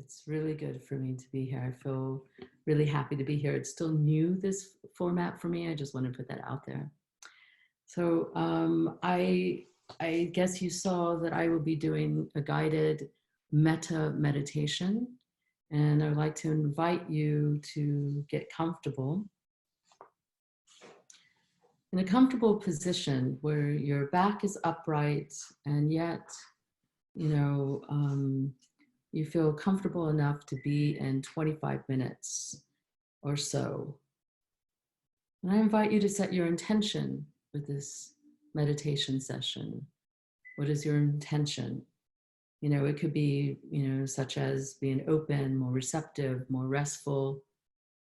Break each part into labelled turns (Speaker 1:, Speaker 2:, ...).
Speaker 1: It's really good for me to be here. I feel really happy to be here. It's still new, this format for me. I just want to put that out there. So I guess you saw that I will be doing a guided metta meditation. And I would like to invite you to get comfortable in a comfortable position where your back is upright and yet, you feel comfortable enough to be in 25 minutes or so. And I invite you to set your intention with this meditation session. What is your intention? It could be, such as being open, more receptive, more restful,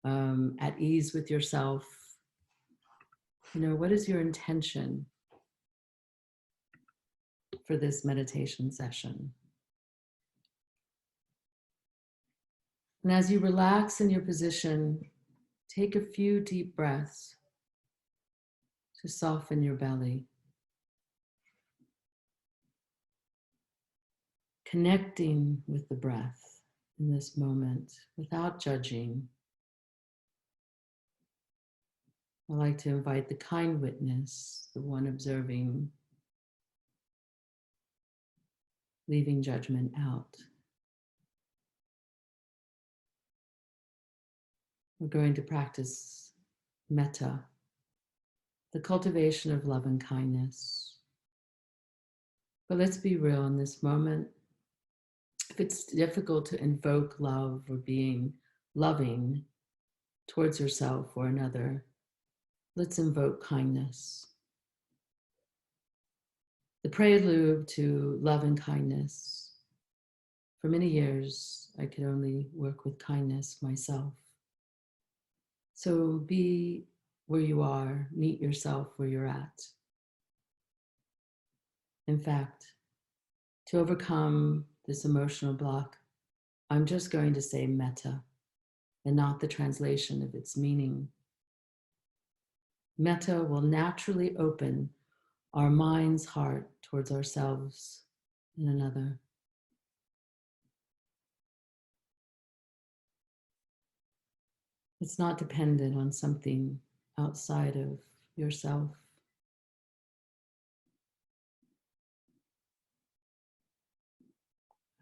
Speaker 1: at ease with yourself. What is your intention for this meditation session? And as you relax in your position, take a few deep breaths to soften your belly. Connecting with the breath in this moment without judging. I like to invite the kind witness, the one observing, leaving judgment out. We're going to practice metta, the cultivation of love and kindness. But let's be real in this moment. If it's difficult to invoke love or being loving towards yourself or another, let's invoke kindness. The prelude to love and kindness. For many years, I could only work with kindness myself. So be where you are, meet yourself where you're at. In fact, to overcome this emotional block, I'm just going to say metta and not the translation of its meaning. Metta will naturally open our mind's heart towards ourselves and another. It's not dependent on something outside of yourself.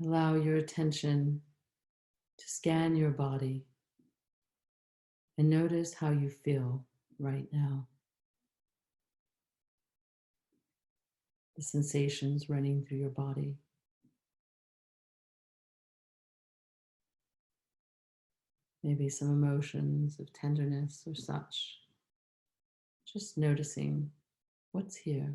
Speaker 1: Allow your attention to scan your body and notice how you feel right now. The sensations running through your body. Maybe some emotions of tenderness or such. Just noticing what's here.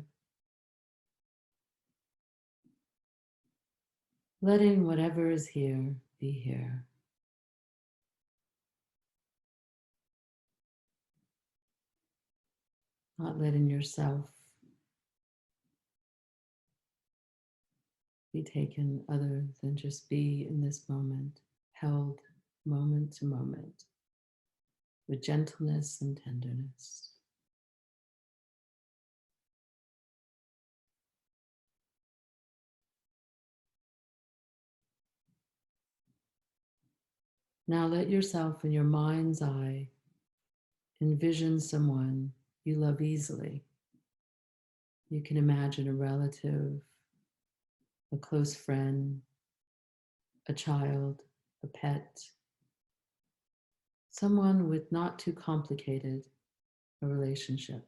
Speaker 1: Letting whatever is here be here. Not letting yourself be taken other than just be in this moment, held moment to moment with gentleness and tenderness. Now let yourself in your mind's eye envision someone you love easily. You can imagine a relative, a close friend, a child, a pet, someone with not too complicated a relationship.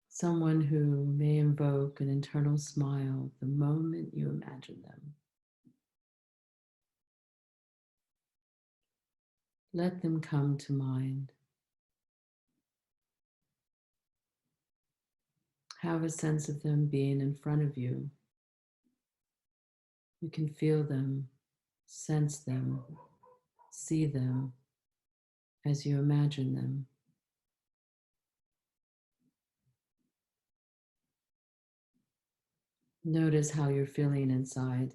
Speaker 1: Someone who may invoke an internal smile the moment you imagine them. Let them come to mind. Have a sense of them being in front of you. You can feel them, sense them, see them as you imagine them. Notice how you're feeling inside.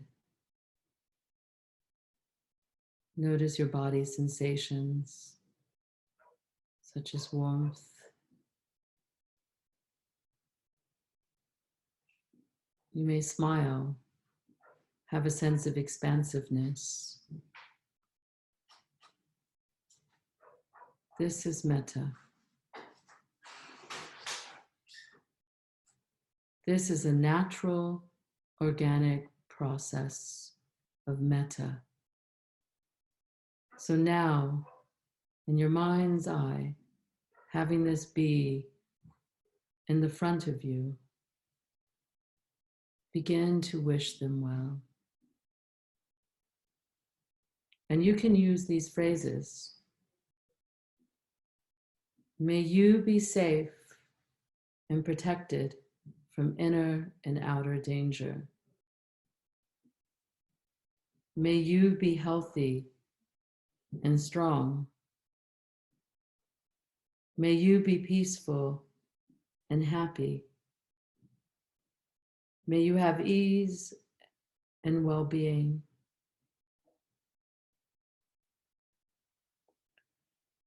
Speaker 1: Notice your body's sensations, such as warmth, You may smile, have a sense of expansiveness. This is metta. This is a natural, organic process of metta. So now, in your mind's eye, having this be in the front of you, begin to wish them well. And you can use these phrases. May you be safe and protected from inner and outer danger. May you be healthy and strong. May you be peaceful and happy. May you have ease and well-being.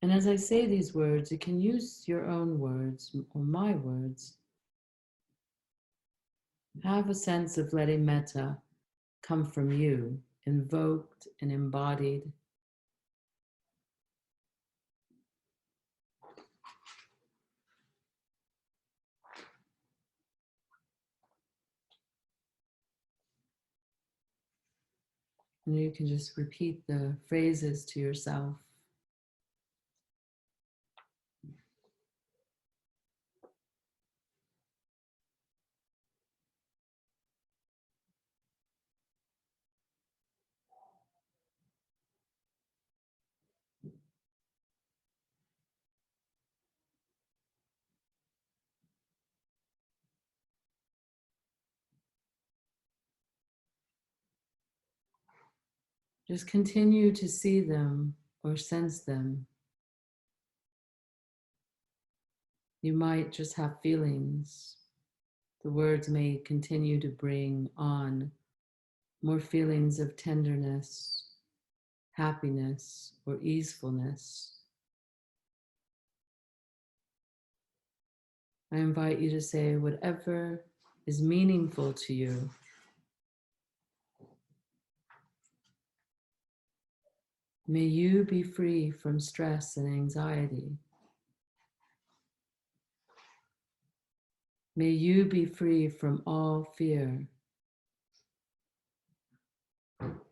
Speaker 1: And as I say these words, you can use your own words or my words. Have a sense of letting metta come from you, invoked and embodied. And you can just repeat the phrases to yourself. Just continue to see them or sense them. You might just have feelings. The words may continue to bring on more feelings of tenderness, happiness, or easefulness. I invite you to say whatever is meaningful to you. May you be free from stress and anxiety. May you be free from all fear,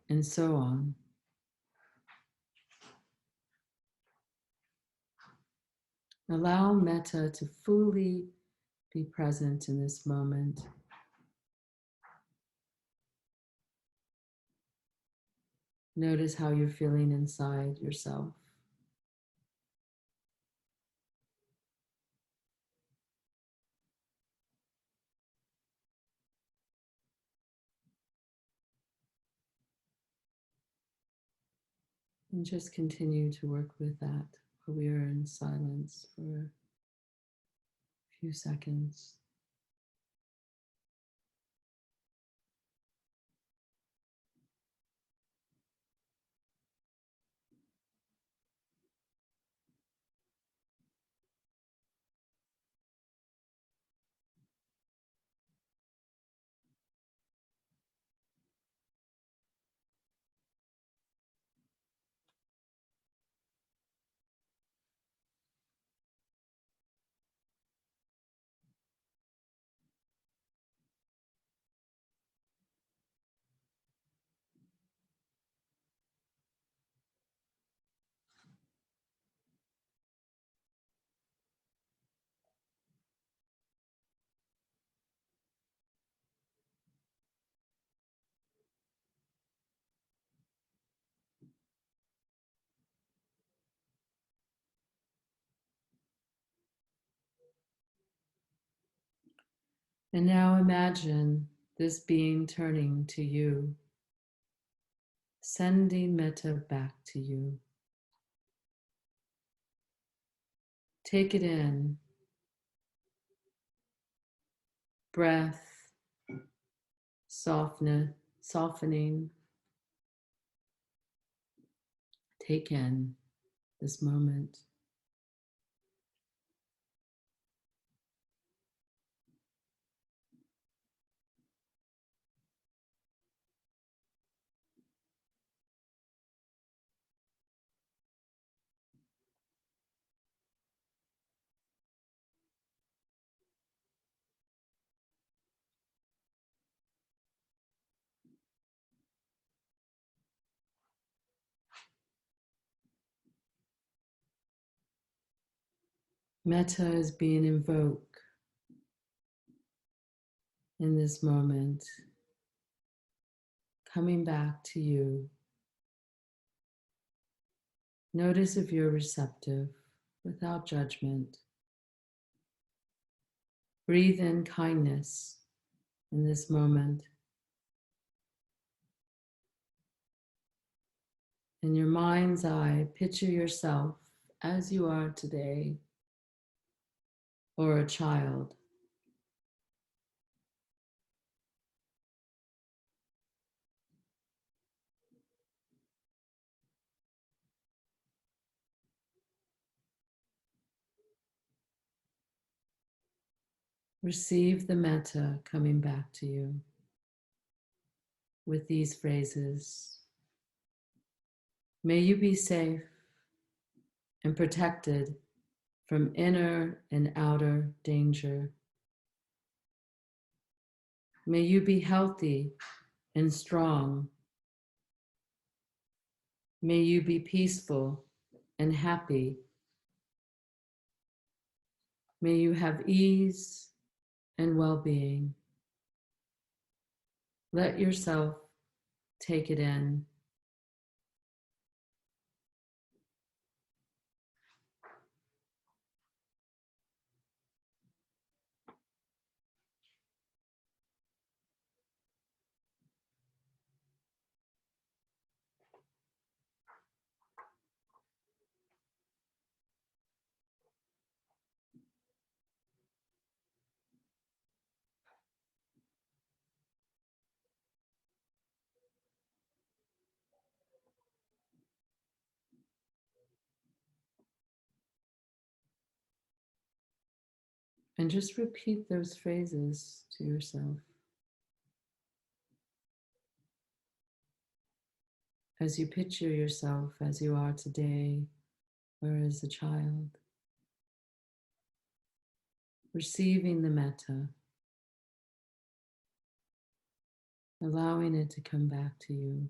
Speaker 1: and so on. Allow metta to fully be present in this moment. Notice how you're feeling inside yourself. And just continue to work with that while we are in silence for a few seconds. And now imagine this being turning to you, sending metta back to you. Take it in. Breath, softening. Take in this moment. Metta is being invoked in this moment, coming back to you. Notice if you're receptive without judgment. Breathe in kindness in this moment. In your mind's eye, picture yourself as you are today, or a child. Receive the metta coming back to you with these phrases. May you be safe and protected from inner and outer danger. May you be healthy and strong. May you be peaceful and happy. May you have ease and well-being. Let yourself take it in. And just repeat those phrases to yourself as you picture yourself as you are today or as a child, receiving the metta, allowing it to come back to you.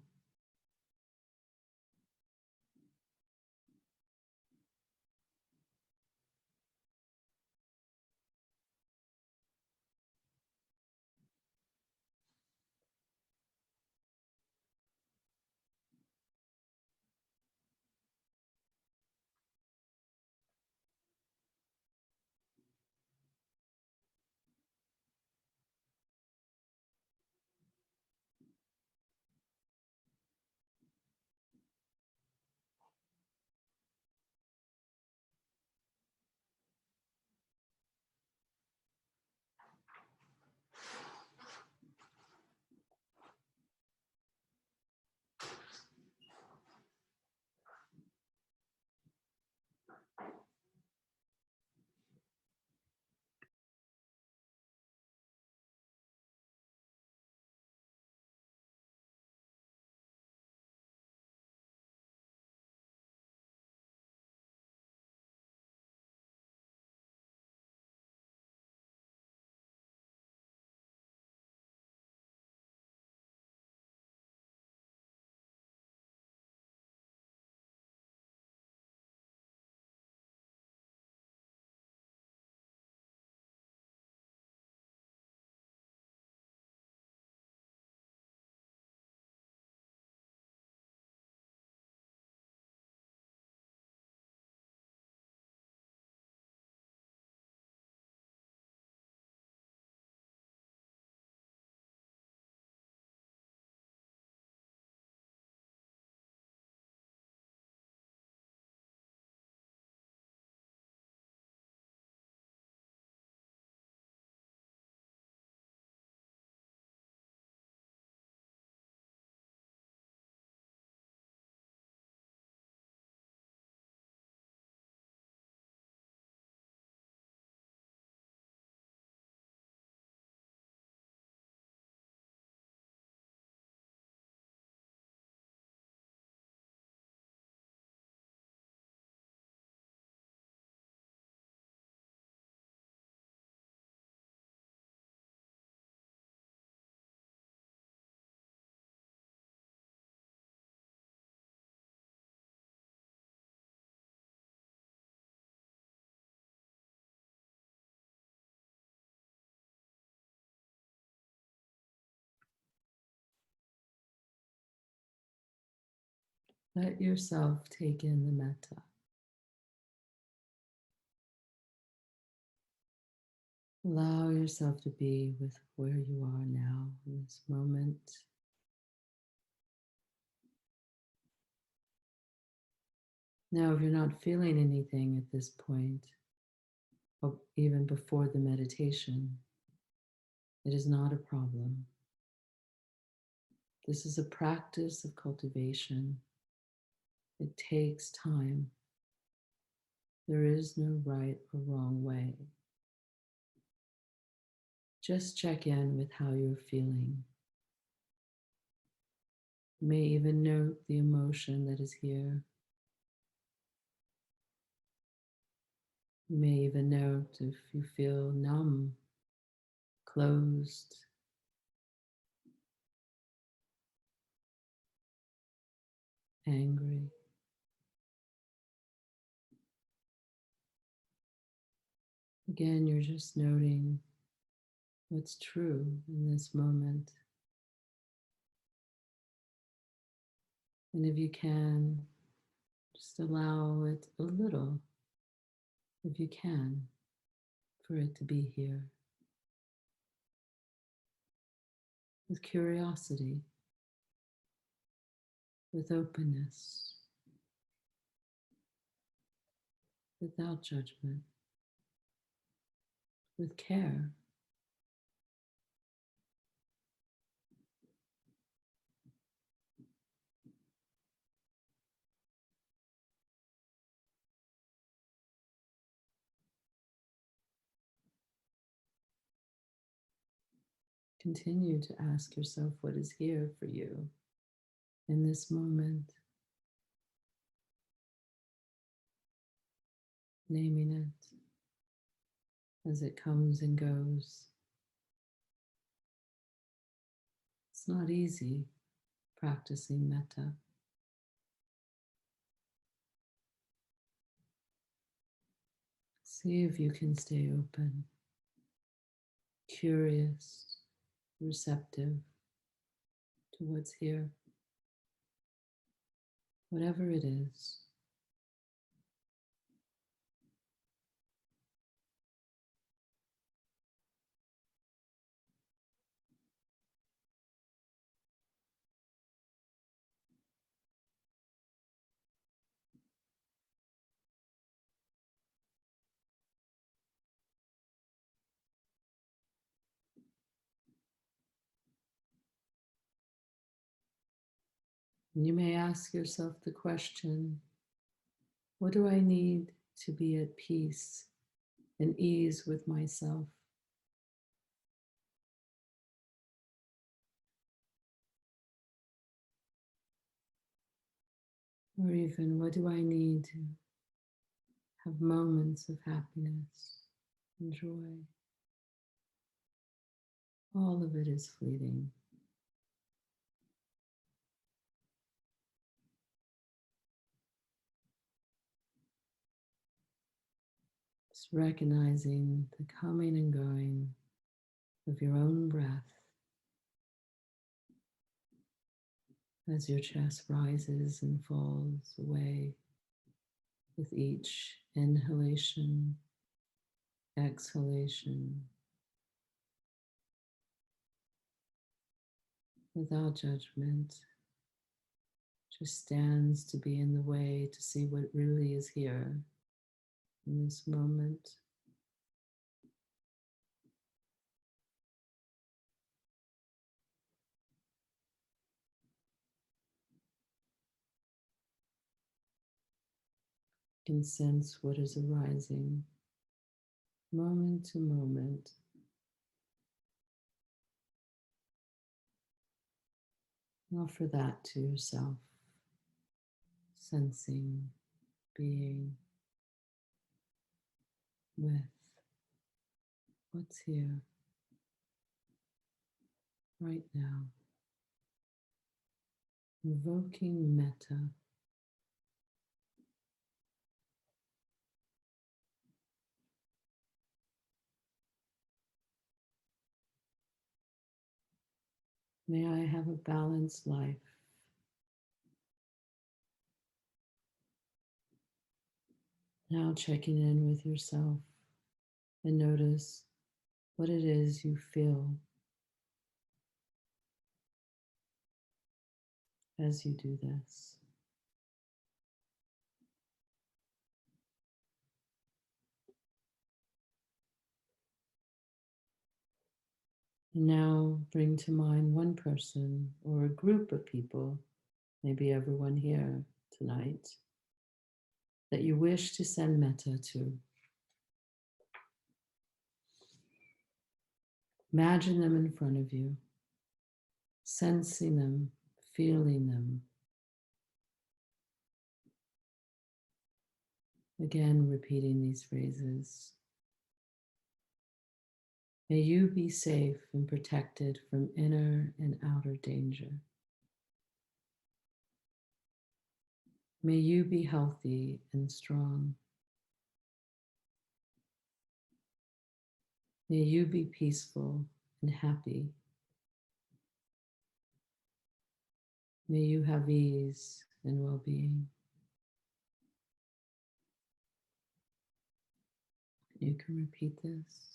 Speaker 1: Let yourself take in the metta. Allow yourself to be with where you are now in this moment. Now, if you're not feeling anything at this point, or even before the meditation, it is not a problem. This is a practice of cultivation. It takes time. There is no right or wrong way. Just check in with how you're feeling. You may even note the emotion that is here. You may even note if you feel numb, closed, angry. Again, you're just noting what's true in this moment. And if you can, just allow it a little, if you can, for it to be here with curiosity, with openness, without judgment, with care. Continue to ask yourself what is here for you in this moment, naming it as it comes and goes. It's not easy practicing metta. See if you can stay open, curious, receptive to what's here, whatever it is. You may ask yourself the question, what do I need to be at peace and ease with myself? Or even, what do I need to have moments of happiness and joy? All of it is fleeting. Just recognizing the coming and going of your own breath as your chest rises and falls away with each inhalation, exhalation, without judgment, just stands to be in the way to see what really is here in this moment. You can sense what is arising moment to moment. Offer that to yourself, sensing, being with what's here right now. Invoking metta. May I have a balanced life. Now checking in with yourself and notice what it is you feel as you do this. And now bring to mind one person or a group of people, maybe everyone here tonight, that you wish to send metta to. Imagine them in front of you, sensing them, feeling them. Again, repeating these phrases. May you be safe and protected from inner and outer danger. May you be healthy and strong. May you be peaceful and happy. May you have ease and well-being. You can repeat this.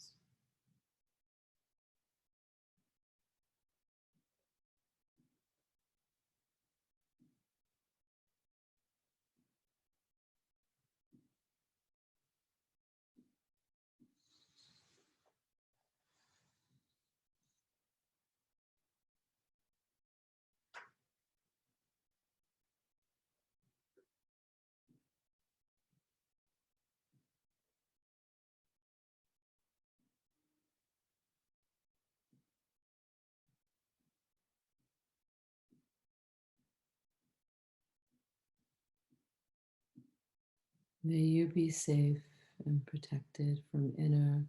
Speaker 1: May you be safe and protected from inner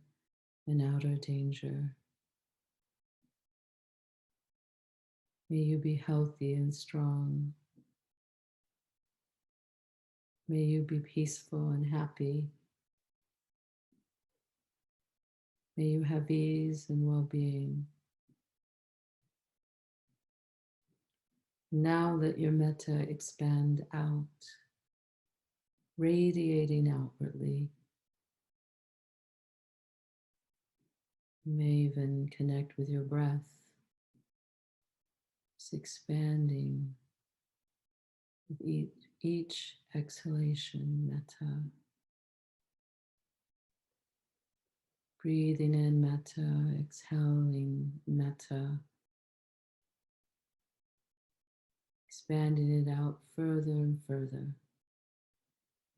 Speaker 1: and outer danger. May you be healthy and strong. May you be peaceful and happy. May you have ease and well-being. Now let your metta expand out, radiating outwardly. You may even connect with your breath. It's expanding with each exhalation, metta. Breathing in metta, exhaling metta. Expanding it out further and further.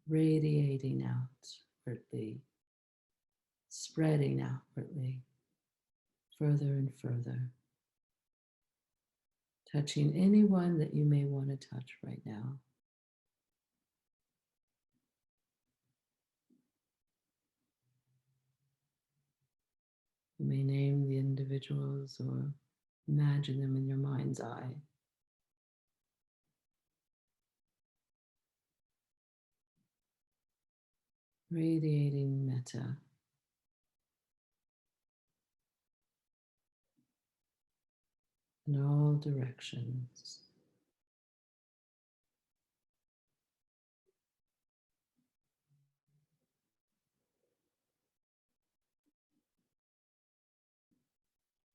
Speaker 1: Radiating outwardly. Spreading outwardly. Further and further. Touching anyone that you may want to touch right now. You may name the individuals or imagine them in your mind's eye. Radiating metta. In all directions.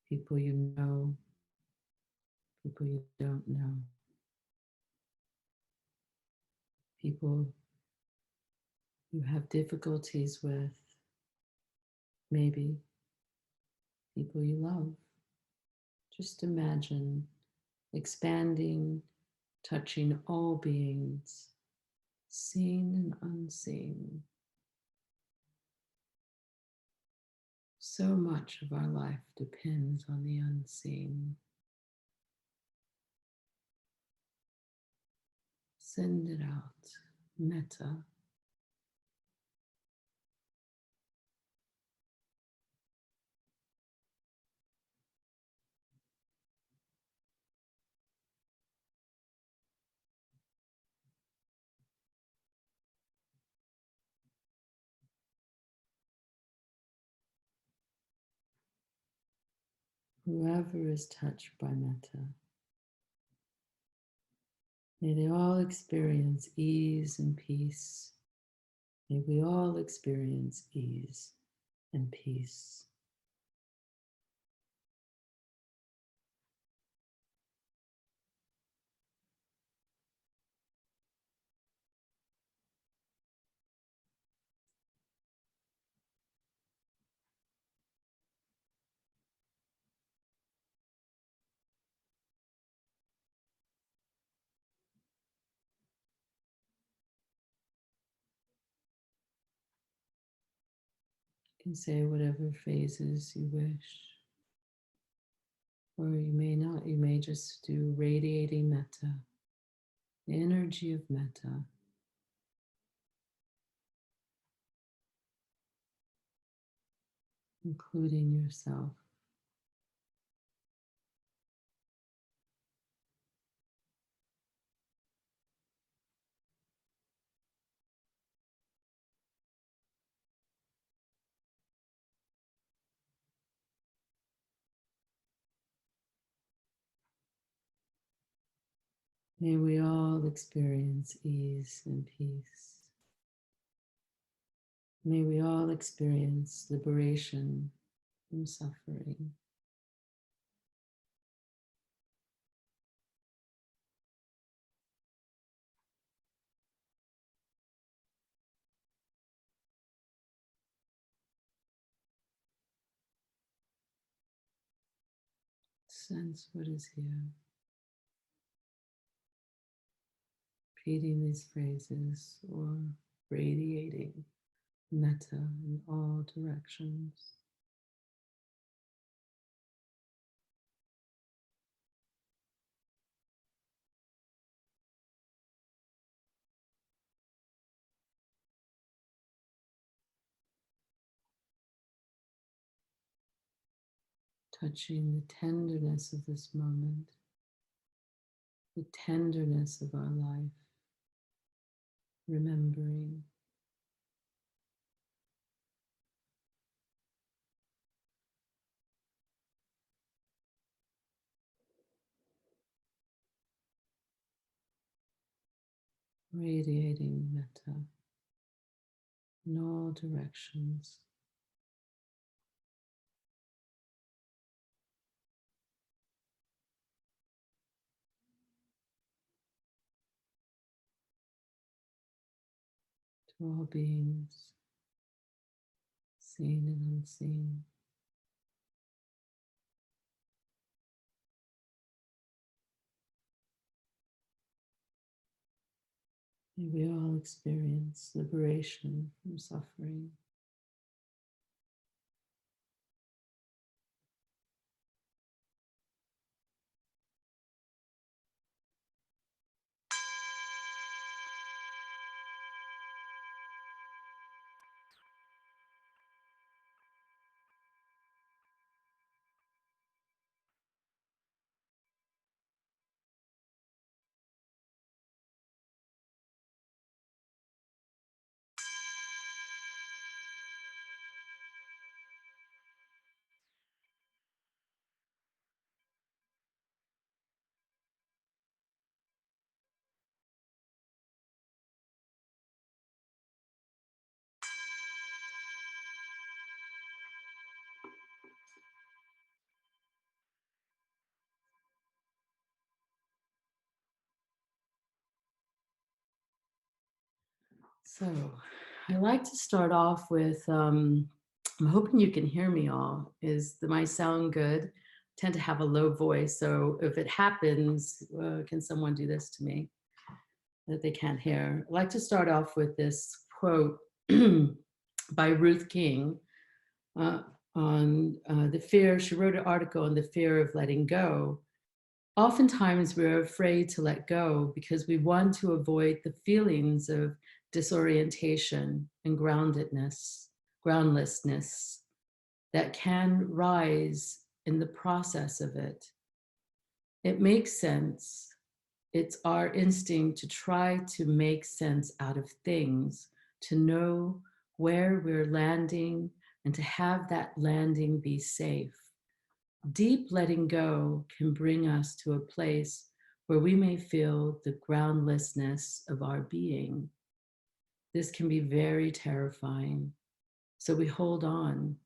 Speaker 1: People you know, people you don't know, people you have difficulties with, maybe people you love. Just imagine expanding, touching all beings, seen and unseen. So much of our life depends on the unseen. Send it out, metta. Whoever is touched by metta, may they all experience ease and peace May we all experience ease and peace. You can say whatever phrases you wish, or you may not, you may just do radiating metta, the energy of metta, including yourself. May we all experience ease and peace. May we all experience liberation from suffering. Sense what is here. Repeating these phrases or radiating metta in all directions. Touching the tenderness of this moment, the tenderness of our life, remembering. Radiating metta in all directions. To all beings, seen and unseen. May we all experience liberation from suffering. So I like to start off with, I'm hoping you can hear me all. Is my sound good? I tend to have a low voice, so if it happens, can someone do this to me that they can't hear? I'd like to start off with this quote by Ruth King on the fear. She wrote an article on the fear of letting go. Oftentimes we're afraid to let go because we want to avoid the feelings of disorientation and groundlessness that can rise in the process of it. It makes sense. It's our instinct to try to make sense out of things, to know where we're landing and to have that landing be safe. Deep letting go can bring us to a place where we may feel the groundlessness of our being. this can be very terrifying. So we hold on.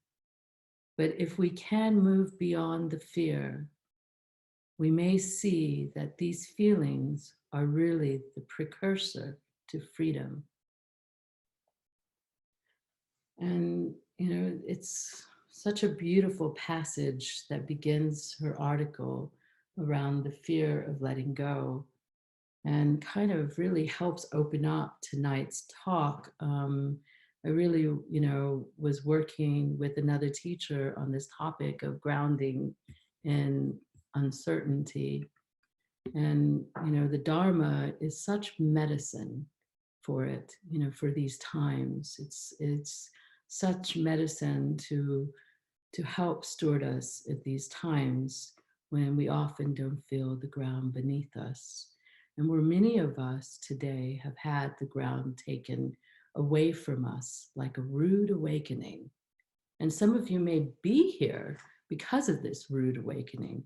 Speaker 1: But if we can move beyond the fear, we may see that these feelings are really the precursor to freedom. And, it's such a beautiful passage that begins her article around the fear of letting go and kind of really helps open up tonight's talk. I really, was working with another teacher on this topic of grounding in uncertainty. And, the Dharma is such medicine for it, for these times. It's such medicine to help steward us at these times when we often don't feel the ground beneath us. And where many of us today have had the ground taken away from us like a rude awakening. And some of you may be here because of this rude awakening.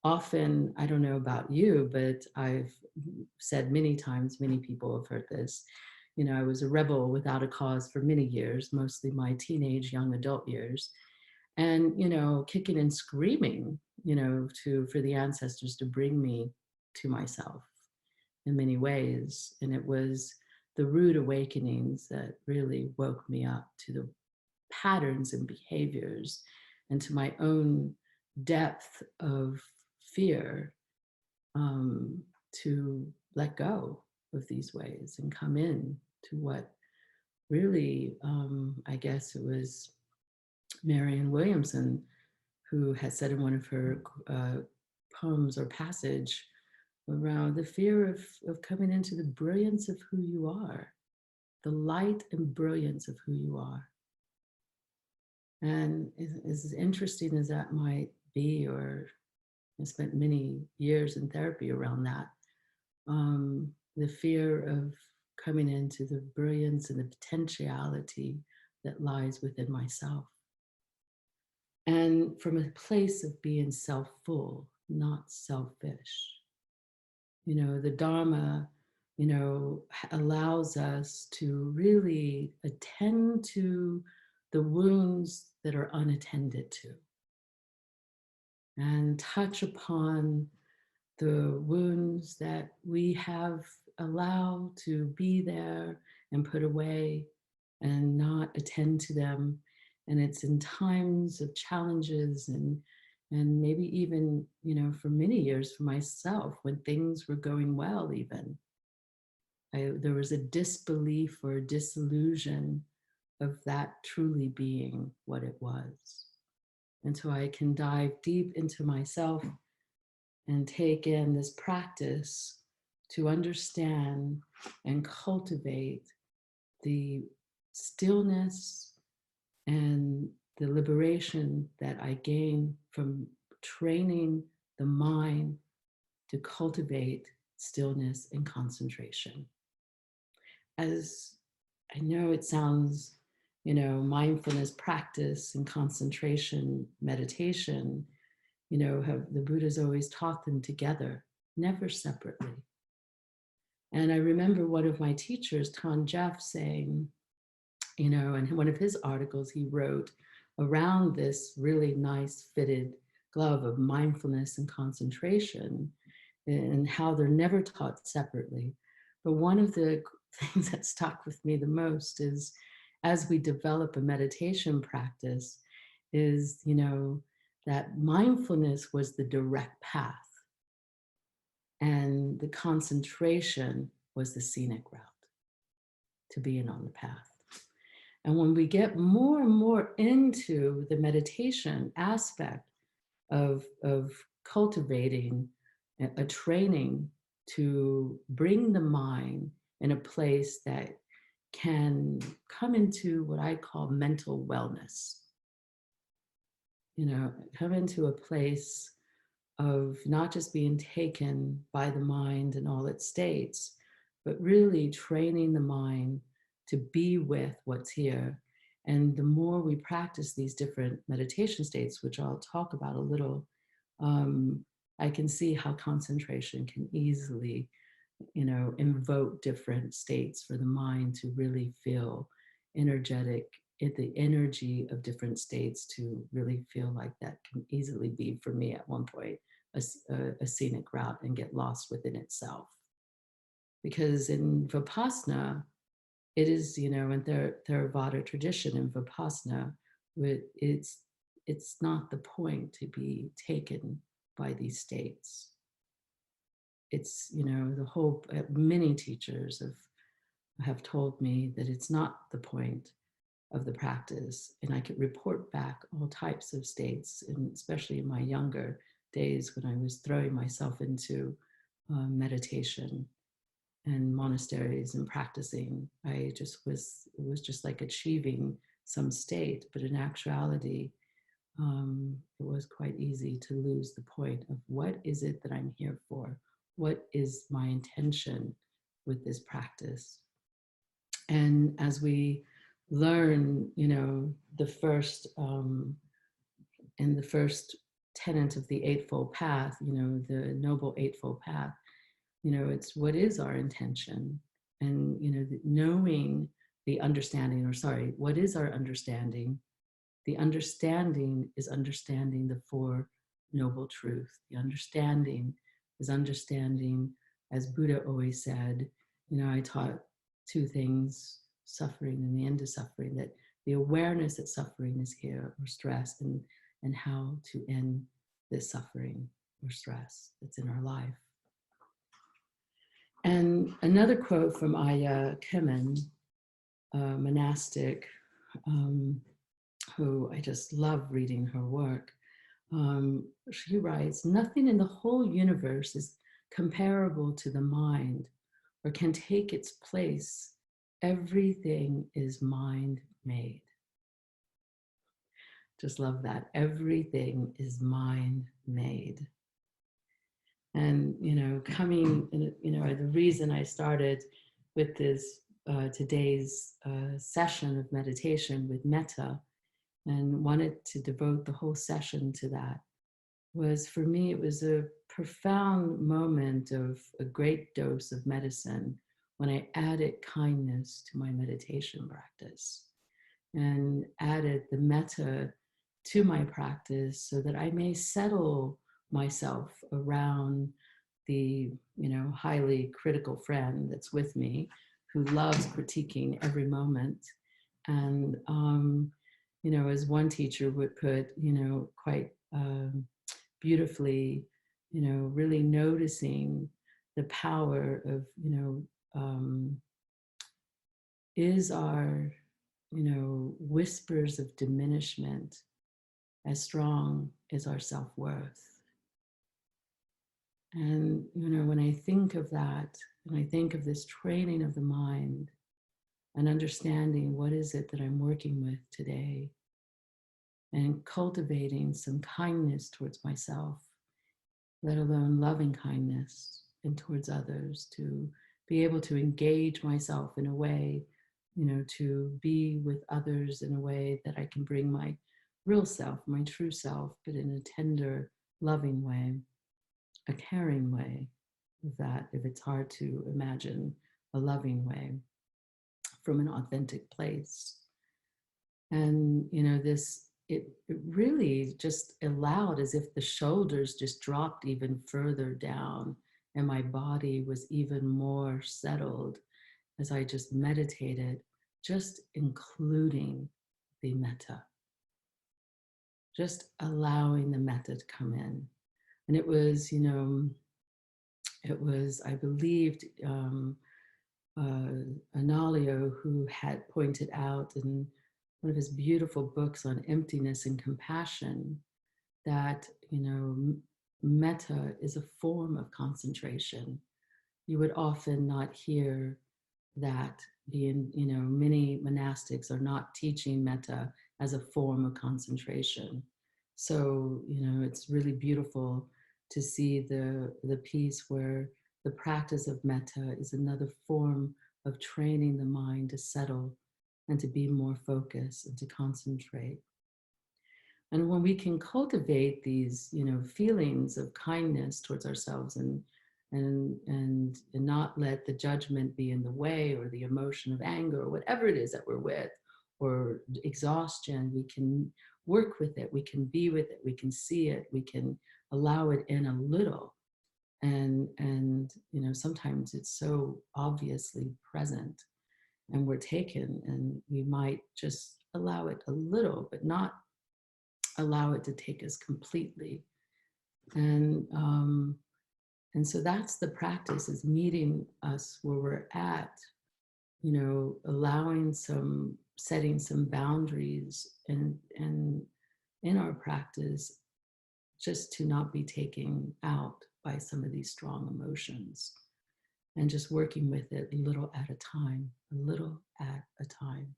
Speaker 1: Often, I don't know about you, but I've said many times, many people have heard this. I was a rebel without a cause for many years, mostly my teenage, young adult years. And, kicking and screaming, for the ancestors to bring me to myself in many ways. And it was the rude awakenings that really woke me up to the patterns and behaviors and to my own depth of fear, to let go of these ways and come in to what really, I guess it was Marianne Williamson who had said in one of her poems or passage around the fear of coming into the brilliance of who you are, the light and brilliance of who you are. And as interesting as that might be, or I spent many years in therapy around that, the fear of coming into the brilliance and the potentiality that lies within myself. And from a place of being self-full, not selfish. The Dharma, allows us to really attend to the wounds that are unattended to and touch upon the wounds that we have allowed to be there and put away and not attend to them. And it's in times of challenges and maybe even, for many years for myself, when things were going well even, there was a disbelief or a disillusion of that truly being what it was. And so I can dive deep into myself and take in this practice to understand and cultivate the stillness and the liberation that I gain from training the mind to cultivate stillness and concentration. As I know it sounds, mindfulness practice and concentration meditation, have the Buddha's always taught them together, never separately. And I remember one of my teachers, Ton Jeff, saying, in one of his articles he wrote around this really nice fitted glove of mindfulness and concentration and how they're never taught separately. But one of the things that stuck with me the most is as we develop a meditation practice is, that mindfulness was the direct path and the concentration was the scenic route to being on the path. And when we get more and more into the meditation aspect of cultivating a training to bring the mind in a place that can come into what I call mental wellness, come into a place of not just being taken by the mind and all its states, but really training the mind to be with what's here. And the more we practice these different meditation states, which I'll talk about a little, I can see how concentration can easily invoke different states for the mind to really feel energetic, the energy of different states to really feel like that can easily be, for me at one point, a scenic route and get lost within itself. Because in Vipassana, it is, in Theravada tradition in Vipassana, it's not the point to be taken by these states. It's, the whole, many teachers have told me that it's not the point of the practice. And I could report back all types of states, and especially in my younger days when I was throwing myself into meditation and monasteries and practicing. It was just like achieving some state, but in actuality, it was quite easy to lose the point of what is it that I'm here for? What is my intention with this practice? And as we learn, the first in the first tenet of the Eightfold Path, the Noble Eightfold Path, it's what is our intention, and knowing the understanding, what is our understanding? The understanding is understanding the Four Noble Truths. The understanding is understanding, as Buddha always said, I taught two things, suffering and the end of suffering, that the awareness that suffering is here, or stress, and how to end this suffering or stress that's in our life. And another quote from Aya Kemen, a monastic, who I just love reading her work. She writes, "Nothing in the whole universe is comparable to the mind or can take its place. Everything is mind made." Just love that. Everything is mind made. And, coming, the reason I started with this today's session of meditation with Metta, and wanted to devote the whole session to that, was, for me, it was a profound moment of a great dose of medicine when I added kindness to my meditation practice and added the metta to my practice so that I may settle myself around the, highly critical friend that's with me, who loves critiquing every moment. And, as one teacher would put, quite beautifully, really noticing the power of, is our, whispers of diminishment as strong as our self-worth? And, when I think of that, when I think of this training of the mind and understanding what is it that I'm working with today, and cultivating some kindness towards myself, let alone loving kindness, and towards others, to be able to engage myself in a way, to be with others in a way that I can bring my real self, my true self, but in a tender, loving way, a caring way, that if it's hard to imagine a loving way from an authentic place. And, it really just allowed, as if the shoulders just dropped even further down and my body was even more settled as I just meditated, just including the metta, just allowing the metta to come in. And it was, I believed, Analio, who had pointed out in one of his beautiful books on emptiness and compassion, that, metta is a form of concentration. You would often not hear that many monastics are not teaching metta as a form of concentration. So, it's really beautiful to see the piece where the practice of metta is another form of training the mind to settle and to be more focused and to concentrate. And when we can cultivate these, feelings of kindness towards ourselves and and not let the judgment be in the way, or the emotion of anger, or whatever it is that we're with, or exhaustion. We can work with it, we can be with it, we can see it, we can allow it in a little. And sometimes it's so obviously present, and we're taken, and we might just allow it a little, but not allow it to take us completely. And so that's the practice, is meeting us where we're at, setting some boundaries, and in our practice, just to not be taken out by some of these strong emotions, and just working with it a little at a time, a little at a time.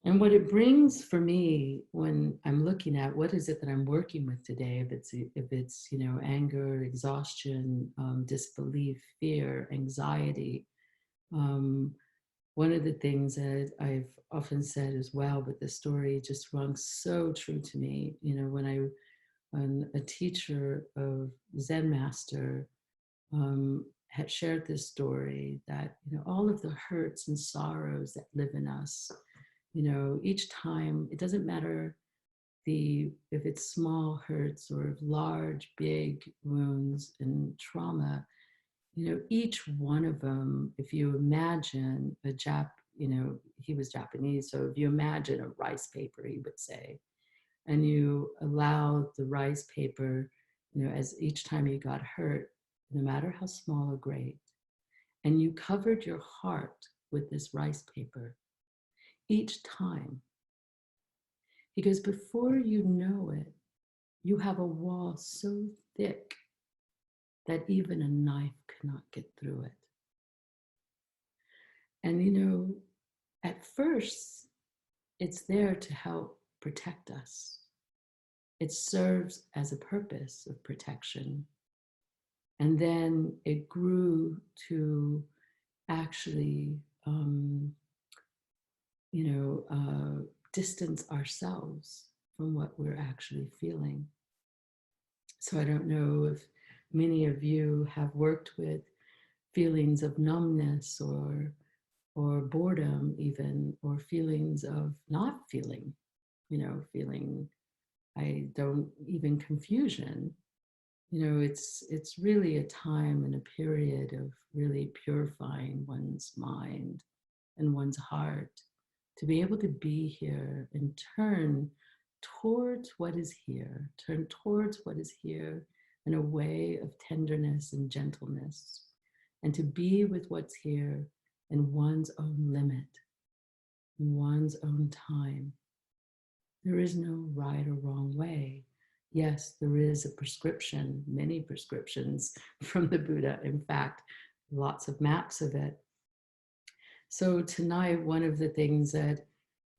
Speaker 1: And what it brings for me when I'm looking at what is it that I'm working with today, if it's anger, exhaustion, disbelief, fear, anxiety. One of the things that I've often said as well, but the story just rung so true to me. When a teacher of Zen master had shared this story, that all of the hurts and sorrows that live in us, each time, it doesn't matter if it's small hurts or large, big wounds and trauma, each one of them, if you imagine he was Japanese, so if you imagine a rice paper, he would say, and you allow the rice paper, as each time you got hurt, no matter how small or great, and you covered your heart with this rice paper each time. Because before you know it, you have a wall so thick that even a knife cannot get through it. And at first, it's there to help protect us. It serves as a purpose of protection. And then it grew to actually, distance ourselves from what we're actually feeling. So I don't know if many of you have worked with feelings of numbness or boredom even, or feelings of not feeling, feeling, I don't, even confusion. It's really a time and a period of really purifying one's mind and one's heart, to be able to be here and turn towards what is here, in a way of tenderness and gentleness, and to be with what's here in one's own limit, in one's own time. There is no right or wrong way. Yes, there is a prescription, many prescriptions from the Buddha. In fact, lots of maps of it. So tonight, one of the things that,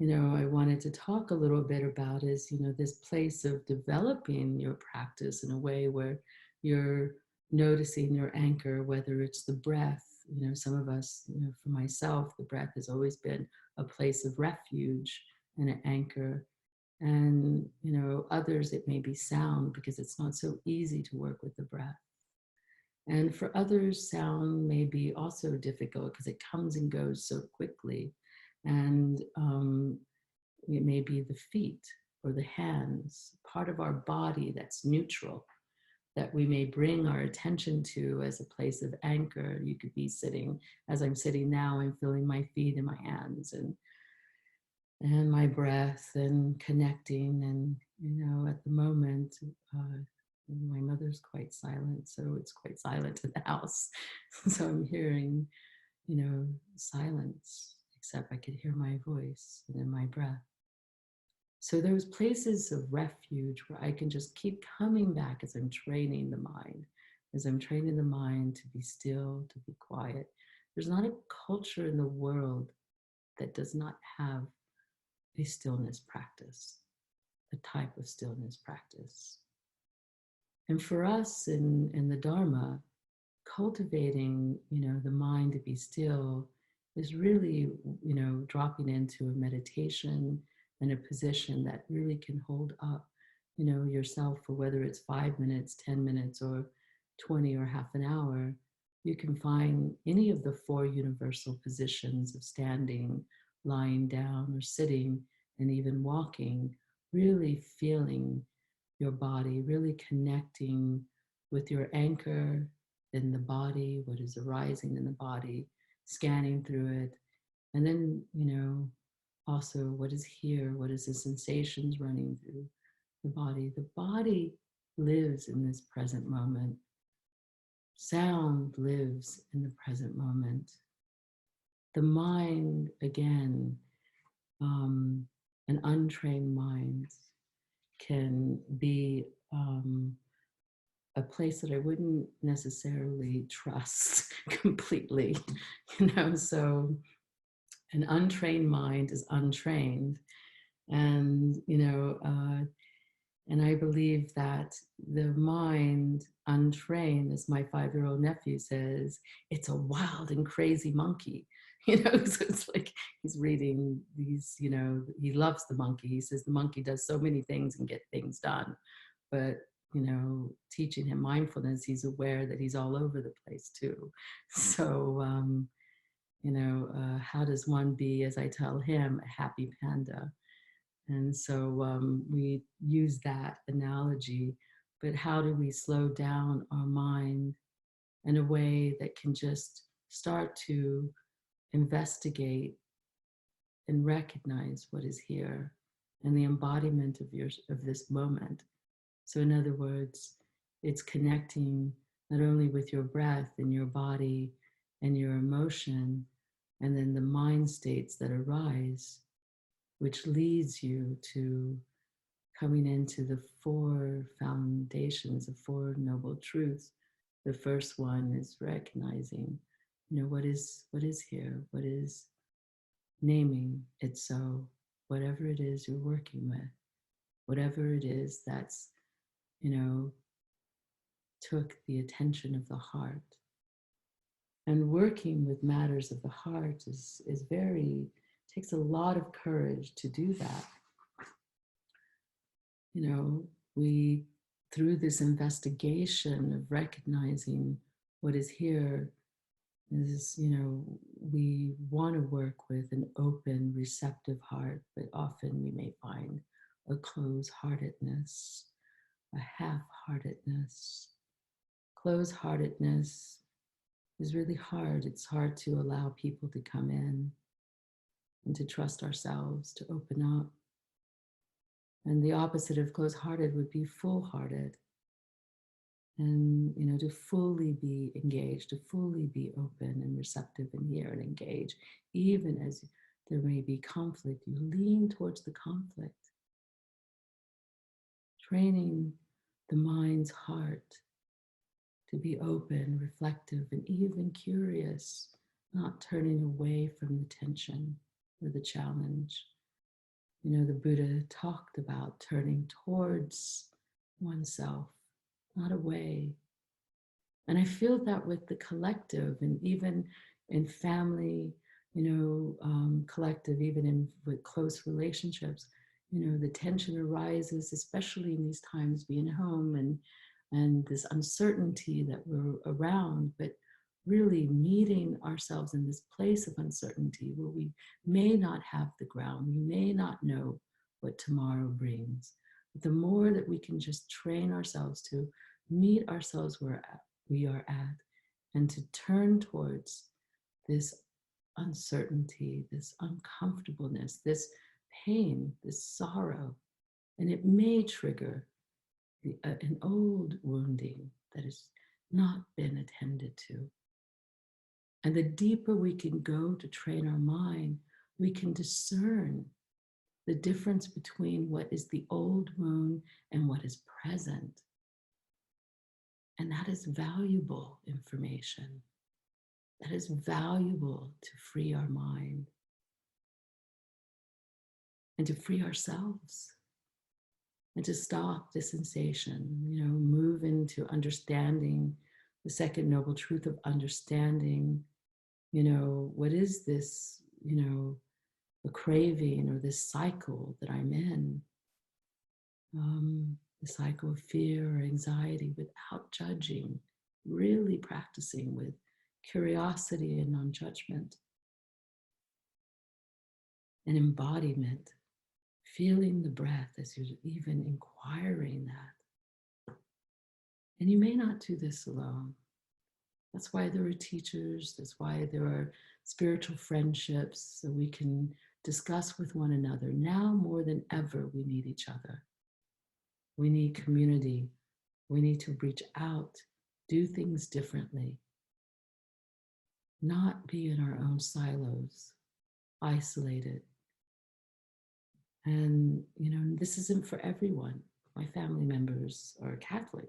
Speaker 1: I wanted to talk a little bit about is, this place of developing your practice in a way where you're noticing your anchor, whether it's the breath. Some of us, for myself, the breath has always been a place of refuge and an anchor. And, others, it may be sound, because it's not so easy to work with the breath. And for others, sound may be also difficult because it comes and goes so quickly. And it may be the feet or the hands, part of our body that's neutral, that we may bring our attention to as a place of anchor. You could be sitting, as I'm sitting now, I'm feeling my feet and my hands and my breath, and connecting. And, at the moment, my mother's quite silent, so it's quite silent in the house. So I'm hearing, silence, except I could hear my voice and then my breath. So those places of refuge where I can just keep coming back as I'm training the mind, to be still, to be quiet. There's not a culture in the world that does not have a stillness practice, a type of stillness practice. And for us in the Dharma, cultivating, the mind to be still is really, dropping into a meditation and a position that really can hold up, yourself for whether it's 5 minutes, 10 minutes, or 20 or half an hour, you can find any of the 4 universal positions of standing, lying down, or sitting, and even walking, really feeling your body, really connecting with your anchor in the body, what is arising in the body, scanning through it. And then, also what is here, what is the sensations running through the body. The body lives in this present moment. Sound lives in the present moment. The mind, again, an untrained mind can be a place that I wouldn't necessarily trust completely, so an untrained mind is untrained. And, and I believe that the mind untrained, as my 5-year-old nephew says, it's a wild and crazy monkey. So it's like he's reading these, he loves the monkey. He says the monkey does so many things and get things done. But, teaching him mindfulness, he's aware that he's all over the place too. So, how does one be, as I tell him, a happy panda? And so we use that analogy, but how do we slow down our mind in a way that can just start to investigate and recognize what is here and the embodiment of this moment? So in other words, it's connecting not only with your breath and your body and your emotion, and then the mind states that arise, which leads you to coming into the 4 foundations, the 4 noble truths. The first one is recognizing, what is here, what is naming it so, whatever it is you're working with, whatever it is that's, took the attention of the heart. And working with matters of the heart is takes a lot of courage to do that. We, through this investigation of recognizing what is here, is, we want to work with an open, receptive heart, but often we may find a closed-heartedness, a half-heartedness. Closed-heartedness is really hard. It's hard to allow people to come in and to trust ourselves, to open up. And the opposite of closed-hearted would be full-hearted. And, to fully be engaged, to fully be open and receptive and hear and engage, even as there may be conflict, you lean towards the conflict. Training the mind's heart to be open, reflective, and even curious, not turning away from the tension or the challenge. The Buddha talked about turning towards oneself, not away. And I feel that with the collective, and even in family, collective, even with close relationships, the tension arises, especially in these times being home and this uncertainty that we're around, but really meeting ourselves in this place of uncertainty where we may not have the ground, we may not know what tomorrow brings. But the more that we can just train ourselves to meet ourselves where we are at, and to turn towards this uncertainty, this uncomfortableness, this pain, this sorrow, and it may trigger an old wounding that has not been attended to. And the deeper we can go to train our mind, we can discern the difference between what is the old wound and what is present. And that is valuable information. That is valuable to free our mind and to free ourselves and to stop the sensation, move into understanding the second noble truth of understanding, what is this, the craving or this cycle that I'm in, the cycle of fear or anxiety, without judging, really practicing with curiosity and non-judgment and embodiment, feeling the breath as you're even inquiring that. And you may not do this alone. That's why there are teachers, that's why there are spiritual friendships, so we can discuss with one another. Now more than ever, we need each other. We need community. We need to reach out, do things differently, not be in our own silos, isolated. And, you know, this isn't for everyone. My family members are Catholic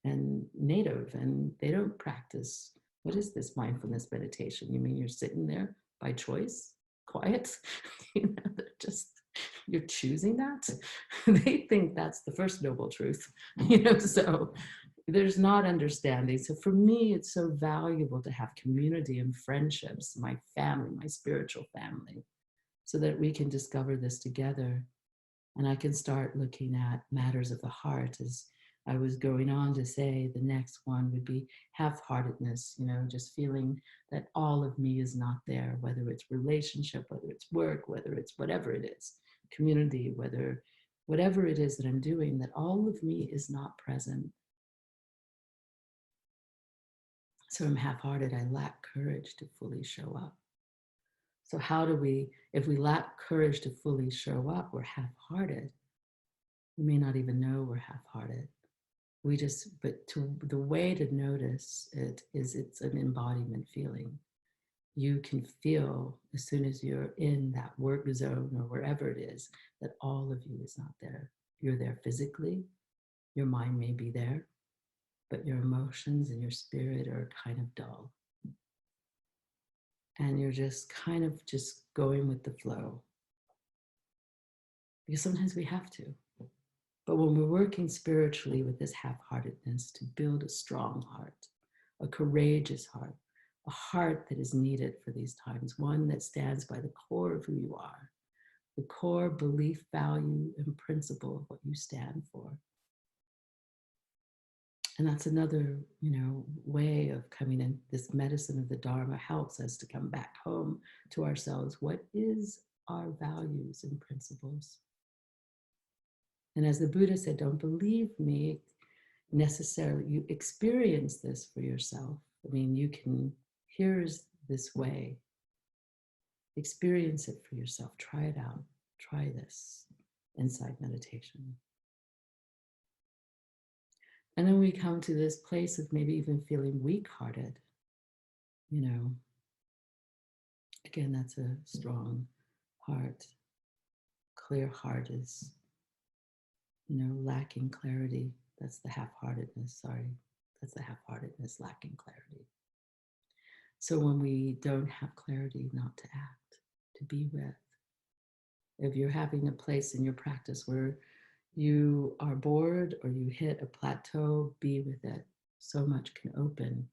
Speaker 1: and Native, and they don't practice. What is this mindfulness meditation? You mean you're sitting there by choice, quiet? You know, they're just, you're choosing that? They think that's the first noble truth, you know, so there's not understanding. So for me, it's so valuable to have community and friendships, my family, my spiritual family, so that we can discover this together. And I can start looking at matters of the heart. As I was going on to say, the next one would be half-heartedness, you know, just feeling that all of me is not there, whether it's relationship, whether it's work, whether it's whatever it is, community, whatever it is that I'm doing, that all of me is not present. So I'm half-hearted, I lack courage to fully show up. So how do we, if we lack courage to fully show up, we're half-hearted. We may not even know we're half-hearted. The way to notice it is it's an embodiment feeling. You can feel as soon as you're in that work zone or wherever it is, that all of you is not there. You're there physically, your mind may be there, but your emotions and your spirit are kind of dull. And you're just kind of just going with the flow. Because sometimes we have to. But when we're working spiritually with this half-heartedness to build a strong heart, a courageous heart, a heart that is needed for these times, one that stands by the core of who you are, the core belief, value, and principle of what you stand for. And that's another, you know, way of coming in. This medicine of the Dharma helps us to come back home to ourselves. What is our values and principles? And as the Buddha said, don't believe me necessarily. You experience this for yourself. I mean, you can, here's this way. Experience it for yourself. Try it out. Try this inside meditation. And then we come to this place of maybe even feeling weak-hearted. You know, again, that's a strong heart. Clear heart is, you know, lacking clarity. That's the half-heartedness, sorry. That's the half-heartedness, lacking clarity. So when we don't have clarity, not to act, to be with. If you're having a place in your practice where you are bored or you hit a plateau, be with it. So much can open.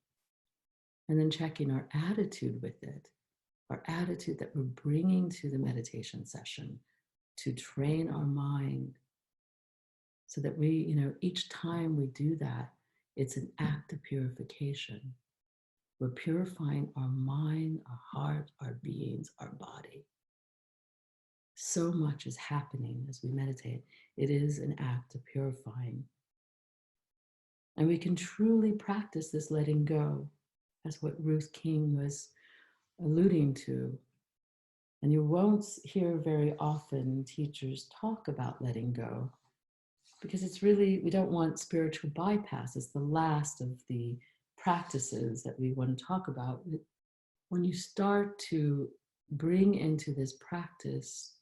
Speaker 1: And then checking our attitude with it, our attitude that we're bringing to the meditation session to train our mind so that we, you know, each time we do that, it's an act of purification. We're purifying our mind, our heart, our beings, our body. So much is happening as we meditate. It is an act of purifying. And we can truly practice this letting go. That's what Ruth King was alluding to. And you won't hear very often teachers talk about letting go because it's really, we don't want spiritual bypass. It's the last of the practices that we want to talk about. When you start to bring into this practice,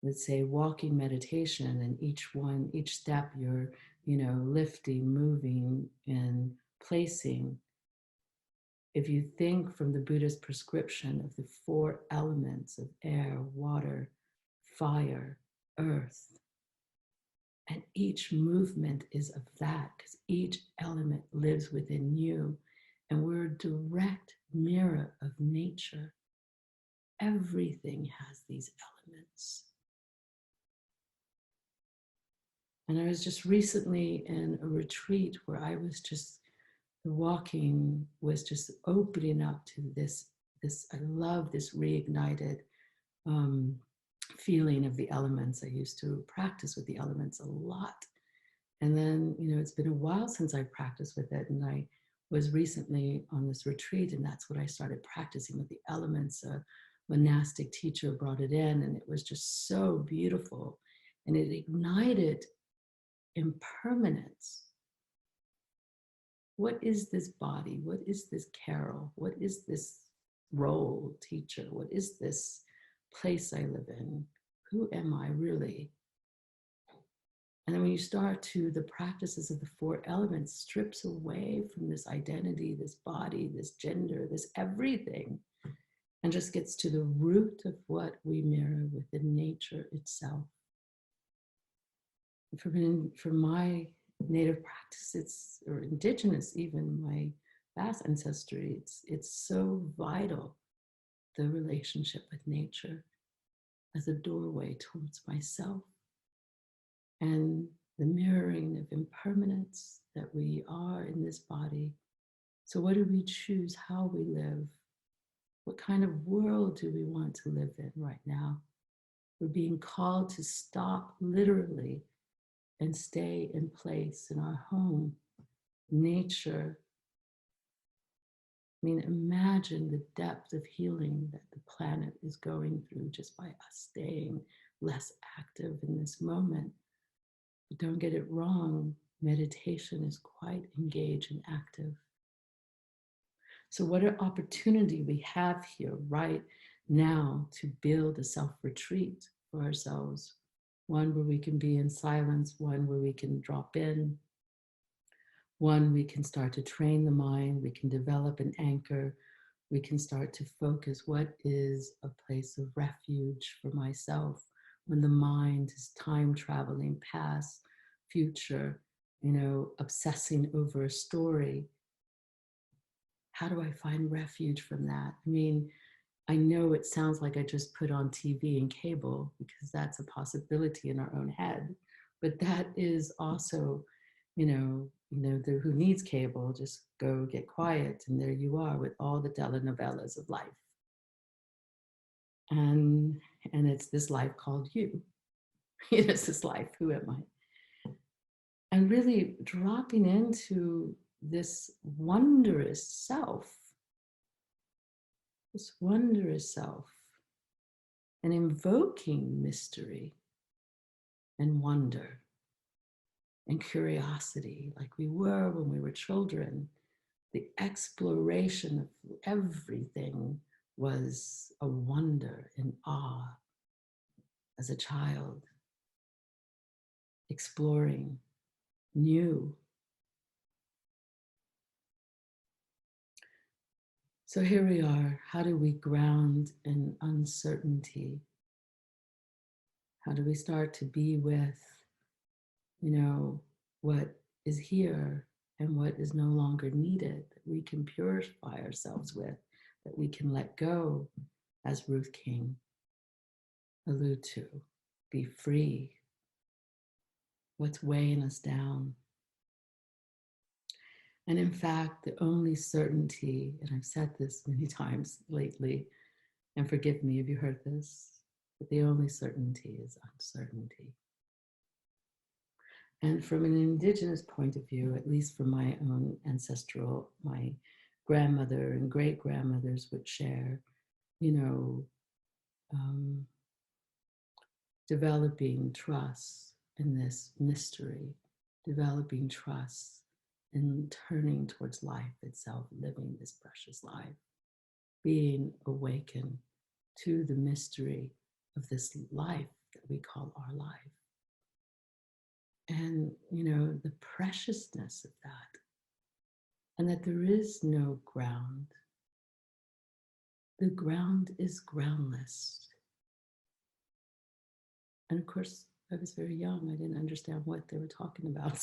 Speaker 1: let's say walking meditation, and each step you're, you know, lifting, moving, and placing. If you think from the Buddhist prescription of the 4 elements of air, water, fire, earth, and each movement is of that, because each element lives within you, and we're a direct mirror of nature. Everything has these elements. And I was just recently in a retreat where I was just the walking was just opening up to this, I love this reignited feeling of the elements. I used to practice with the elements a lot. And then, it's been a while since I practiced with it. And I was recently on this retreat, and that's what I started practicing with the elements. A monastic teacher brought it in, and it was just so beautiful. And it ignited impermanence. What is this body? What is this Carol? What is this role, teacher? What is this place I live in? Who am I really? And then when you start to, the practices of the four elements strips away from this identity, this body, this gender, this everything, and just gets to the root of what we mirror within nature itself. For my native practice, or indigenous, even my Basque ancestry, it's so vital, the relationship with nature as a doorway towards myself and the mirroring of impermanence that we are in this body. So what do we choose how we live? What kind of world do we want to live in right now? We're being called to stop literally and stay in place in our home, nature. I mean, imagine the depth of healing that the planet is going through just by us staying less active in this moment. But don't get it wrong, meditation is quite engaged and active. So what an opportunity we have here right now to build a self-retreat for ourselves. One where we can be in silence, one where we can drop in, one we can start to train the mind, we can develop an anchor, we can start to focus what is a place of refuge for myself when the mind is time traveling past, future, obsessing over a story. How do I find refuge from that? I mean, I know it sounds like I just put on TV and cable because that's a possibility in our own head, but that is also, who needs cable, just go get quiet and there you are with all the telenovelas of life. And it's this life called you. It's this life, who am I? And really dropping into this wondrous self, and invoking mystery and wonder and curiosity like we were when we were children. The exploration of everything was a wonder and awe as a child, exploring new. So here we are. How do we ground in uncertainty? How do we start to be with, what is here and what is no longer needed, that we can purify ourselves with, that we can let go, as Ruth King alluded to, be free. What's weighing us down? And in fact, the only certainty, and I've said this many times lately, and forgive me if you heard this, but the only certainty is uncertainty. And from an indigenous point of view, at least from my own ancestral, my grandmother and great-grandmothers would share, developing trust in this mystery, developing trust in turning towards life itself, living this precious life, being awakened to the mystery of this life that we call our life. And, the preciousness of that, and that there is no ground. The ground is groundless. And of course, I was very young. I didn't understand what they were talking about.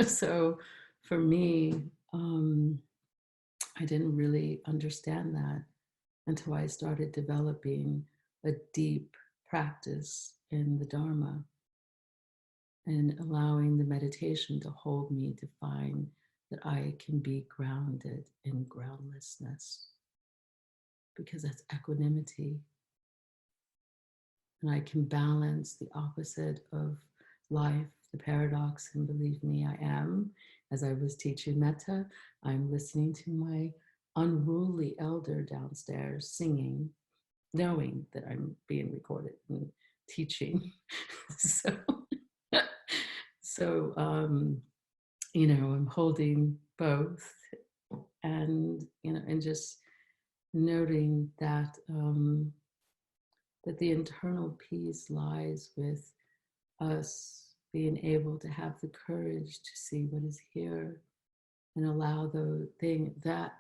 Speaker 1: So for me, I didn't really understand that until I started developing a deep practice in the Dharma and allowing the meditation to hold me to find that I can be grounded in groundlessness, because that's equanimity. And I can balance the opposite of life, the paradox. And believe me, I am. As I was teaching Metta, I'm listening to my unruly elder downstairs singing, knowing that I'm being recorded and teaching. so, I'm holding both, and and just noting that that the internal peace lies with us being able to have the courage to see what is here and allow the thing that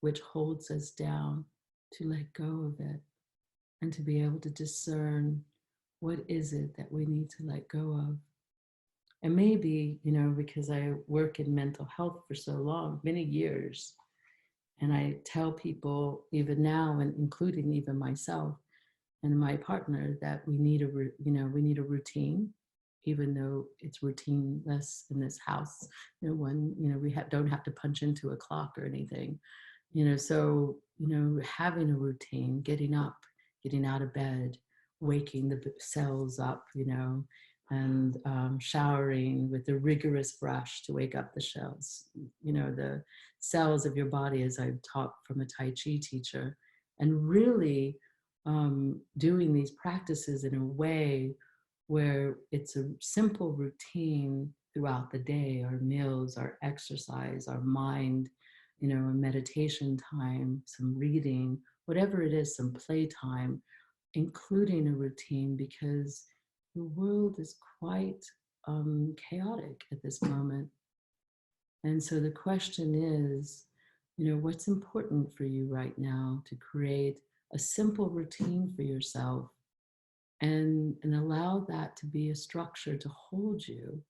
Speaker 1: which holds us down to let go of it, and to be able to discern what is it that we need to let go of. And maybe, because I work in mental health for so long, many years, and I tell people even now, and including even myself and my partner, that we need a routine, even though it's routineless in this house. We don't have to punch into a clock or anything. So having a routine, getting up, getting out of bed, waking the cells up, and showering with a rigorous brush to wake up the cells, the cells of your body, as I've taught from a Tai Chi teacher, and really doing these practices in a way where it's a simple routine throughout the day, our meals, our exercise, our mind, a meditation time, some reading, whatever it is, some playtime, including a routine, because the world is quite chaotic at this moment. And so the question is, what's important for you right now to create a simple routine for yourself, and allow that to be a structure to hold you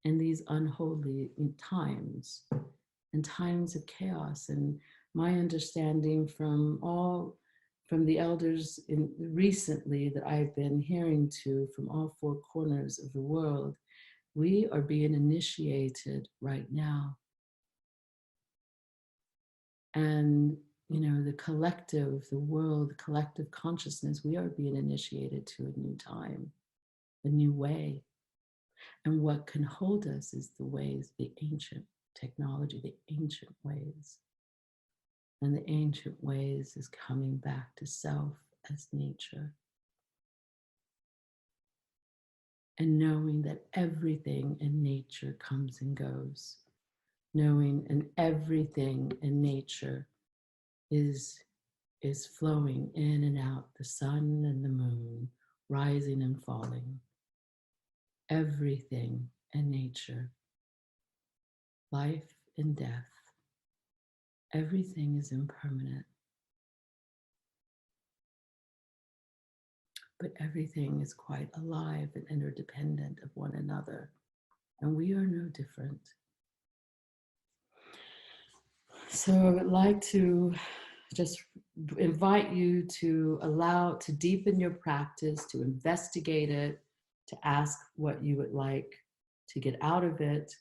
Speaker 1: in these unholy times and times of chaos. And my understanding from the elders recently that I've been hearing to from all four corners of the world, we are being initiated right now. And the collective, the world, the collective consciousness, we are being initiated to a new time, a new way. And what can hold us is the ways, the ancient technology, the ancient ways. And the ancient ways is coming back to self as nature. And knowing that everything in nature comes and goes. Knowing and everything in nature is flowing in and out, the sun and the moon, rising and falling. Everything in nature, life and death, everything is impermanent. But everything is quite alive and interdependent of one another. And we are no different. So I would like to just invite you to deepen your practice, to investigate it, to ask what you would like to get out of it,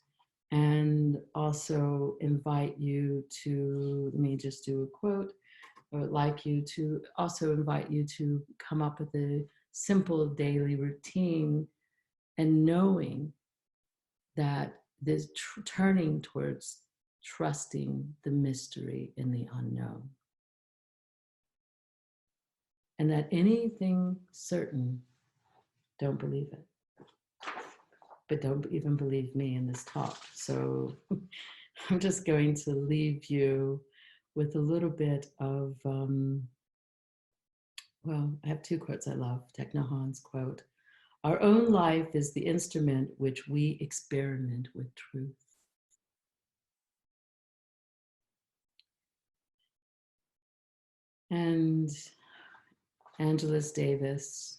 Speaker 1: and also invite you to, let me just do a quote, I would like you to also invite you to come up with a simple daily routine, and knowing that there's turning towards trusting the mystery in the unknown. And that anything certain, don't believe it. But don't even believe me in this talk. So I'm just going to leave you with a little bit of, I have two quotes I love. Thich Nhat Hanh's quote, "Our own life is the instrument which we experiment with truth." And Angeles Davis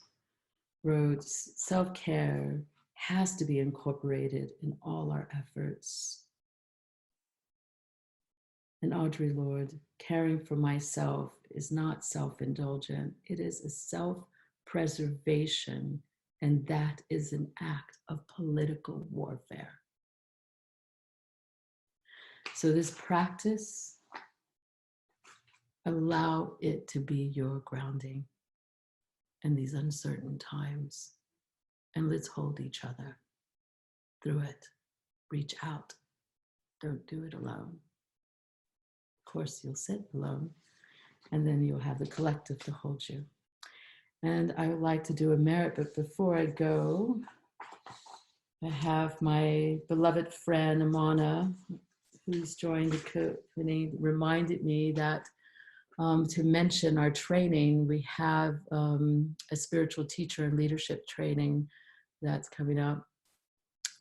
Speaker 1: wrote, "Self-care has to be incorporated in all our efforts." And Audre Lorde, "Caring for myself is not self-indulgent. It is a self-preservation, and that is an act of political warfare." So this practice, allow it to be your grounding in these uncertain times. And let's hold each other through it. Reach out. Don't do it alone. Of course, you'll sit alone, and then you'll have the collective to hold you. And I would like to do a merit, but before I go, I have my beloved friend, Amana, who's joined the company, reminded me that to mention our training, we have a spiritual teacher and leadership training that's coming up.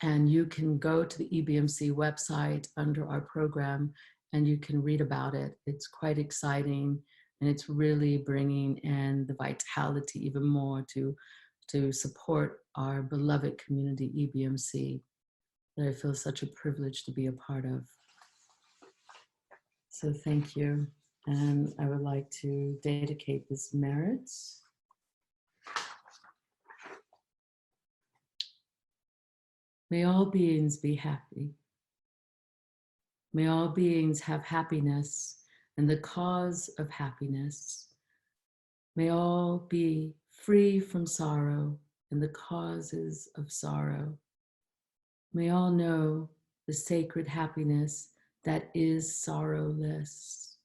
Speaker 1: And you can go to the EBMC website under our program and you can read about it. It's quite exciting, and it's really bringing in the vitality even more to support our beloved community, EBMC, that I feel such a privilege to be a part of. So thank you. And I would like to dedicate this merit. May all beings be happy. May all beings have happiness and the cause of happiness. May all be free from sorrow and the causes of sorrow. May all know the sacred happiness that is sorrowless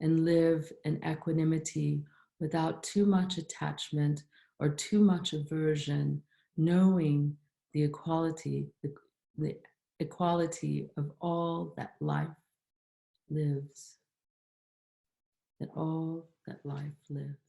Speaker 1: and live in equanimity without too much attachment or too much aversion, knowing the equality, the equality of all that life lives, that all that life lives.